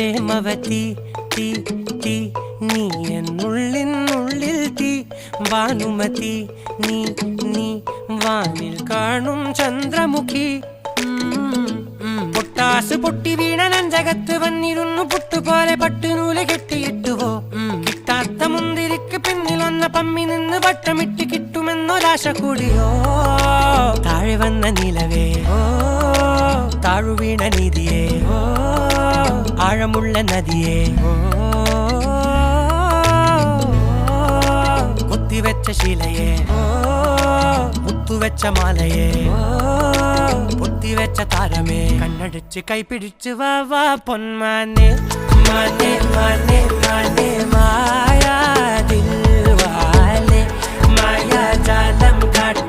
പ്രേമവതി തീ തീ നീ എന്നുള്ളിനുള്ളിൽ തീ ഭാനുമതി നീ നീ വാനിൽ കാണും ചന്ദ്രമുഖി പൊട്ടാസ് പൊട്ടി വീണ നെഞ്ചകത്ത് വന്നിരുന്നു പുട്ടുപോലെ പട്ടുനൂല് കെട്ടിയിട്ടുവോ കിട്ടാത്ത മുന്തിരിക്ക് പിന്നിലൊന്ന പമ്മി നിന്ന് വട്ടമിട്ട് കിട്ടുമെന്നൊരാശ കൂടിയോ താഴെ വന്ന നിലവേ താഴു വീണ നിധിയേ ആഴമുള്ള നദിയേ കൊത്തിവെച്ച ശിലയേ മുത്തുവെച്ച മാലയേ പൊത്തിവെച്ച താരമേ കണ്ണടിച്ച് കൈപിടിച്ച് വാ വാ പൊന്മാനെ മാനെ മാനെ മാനെ മായാ ദിൽവാലെ മായാ ജാലം കാട്ടി